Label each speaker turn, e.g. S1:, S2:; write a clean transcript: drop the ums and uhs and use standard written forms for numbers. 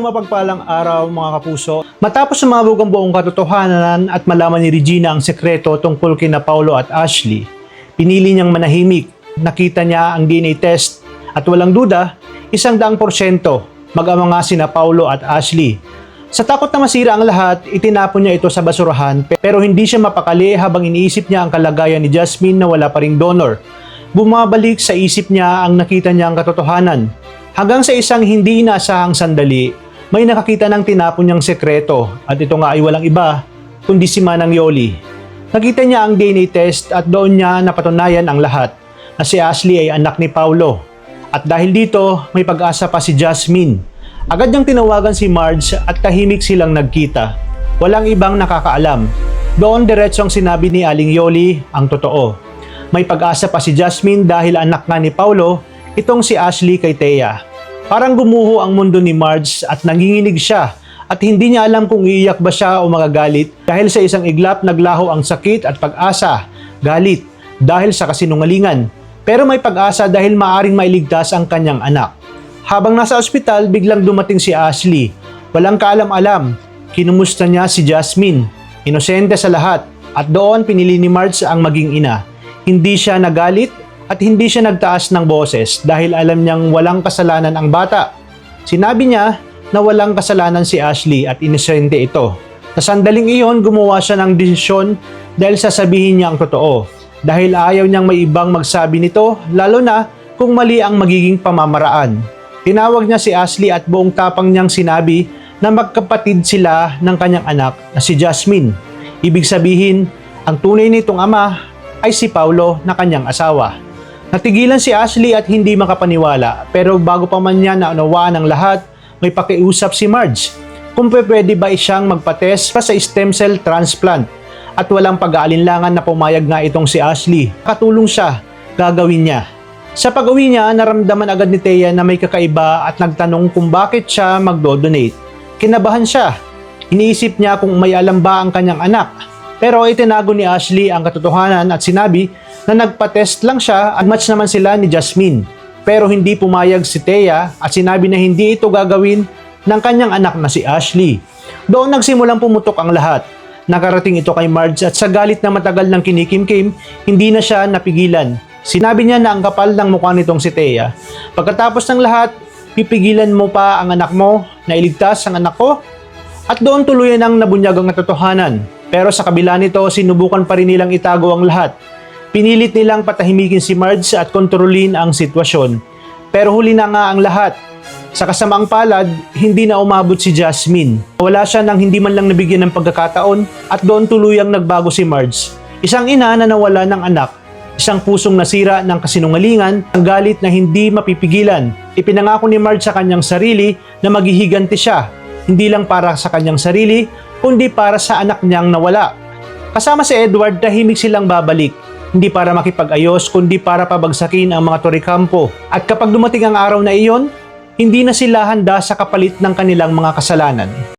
S1: Isang mapagpalang araw mga kapuso. Matapos sumabog ang buong katotohanan at malaman ni Regina ang sekreto tungkol kina Paulo at Ashley, pinili niyang manahimik. Nakita niya ang DNA test at walang duda, 100% mag-ama nga sina Paulo at Ashley. Sa takot na masira ang lahat, itinapon niya ito sa basurahan pero hindi siya mapakali habang iniisip niya ang kalagayan ni Jasmine na wala pa ring donor. Bumabalik sa isip niya ang nakita niya ang katotohanan. Hanggang sa isang hindi inaasahang sandali, may nakakita ng tinapon niyang sekreto at ito nga ay walang iba kundi si Manang Yoli. Nakita niya ang DNA test at doon niya napatunayan ang lahat na si Ashley ay anak ni Paulo. At dahil dito, may pag-asa pa si Jasmine. Agad niyang tinawagan si Marge at tahimik silang nagkita. Walang ibang nakakaalam. Doon diretsong sinabi ni Aling Yoli ang totoo. May pag-asa pa si Jasmine dahil anak nga ni Paulo itong si Ashley kay Thea. Parang gumuho ang mundo ni Marge at nanginginig siya at hindi niya alam kung iiyak ba siya o magagalit dahil sa isang iglap naglaho ang sakit at pag-asa, galit dahil sa kasinungalingan. Pero may pag-asa dahil maaring mailigtas ang kanyang anak. Habang nasa ospital, biglang dumating si Ashley. Walang kaalam-alam, kinumusta niya si Jasmine. Inosente sa lahat at doon pinili ni Marge ang maging ina. Hindi siya nagalit at hindi siya nagtaas ng boses dahil alam niyang walang kasalanan ang bata. Sinabi niya na walang kasalanan si Ashley at inosente ito. Sa sandaling iyon, gumawa siya ng desisyon dahil sasabihin niya ang totoo. Dahil ayaw niyang may ibang magsabi nito, lalo na kung mali ang magiging pamamaraan. Tinawag niya si Ashley at buong tapang niyang sinabi na magkapatid sila ng kanyang anak na si Jasmine. Ibig sabihin, ang tunay nitong ama ay si Paulo na kanyang asawa. Natigilan si Ashley at hindi makapaniwala pero bago pa man niya naunawaan ang lahat, may pakiusap si Marge kung pwede ba siyang magpa-test pa sa stem cell transplant at walang pag-aalinlangan na pumayag nga itong si Ashley. Katulong siya, gagawin niya. Sa pag-uwi niya, naramdaman agad ni Thea na may kakaiba at nagtanong kung bakit siya magdo-donate. Kinabahan siya. Iniisip niya kung may alam ba ang kanyang anak. Pero itinago ni Ashley ang katotohanan at sinabi na nagpa-test lang siya at match naman sila ni Jasmine. Pero hindi pumayag si Thea at sinabi na hindi ito gagawin ng kanyang anak na si Ashley. Doon nagsimulang pumutok ang lahat. Nakarating ito kay Marge at sa galit na matagal ng kinikimkim, hindi na siya napigilan. Sinabi niya na ang kapal ng mukha nitong si Thea. Pagkatapos ng lahat, pipigilan mo pa ang anak mo na iligtas ang anak ko? At doon tuluyan ang nabunyag ang katotohanan. Pero sa kabila nito, sinubukan pa rin nilang itago ang lahat. Pinilit nilang patahimikin si Marge at kontrolin ang sitwasyon. Pero huli na nga ang lahat. Sa kasamaang palad, hindi na umabot si Jasmine. Wala siya nang hindi man lang nabigyan ng pagkakataon at doon tuluyang nagbago si Marge. Isang ina na nawala ng anak. Isang pusong nasira ng kasinungalingan, ang galit na hindi mapipigilan. Ipinangako ni Marge sa kanyang sarili na maghihiganti siya. Hindi lang para sa kanyang sarili, kundi para sa anak niyang nawala. Kasama si Edward, tahimik silang babalik. Hindi para makipag-ayos, kundi para pabagsakin ang mga Torrecampo. At kapag dumating ang araw na iyon, hindi na sila handa sa kapalit ng kanilang mga kasalanan.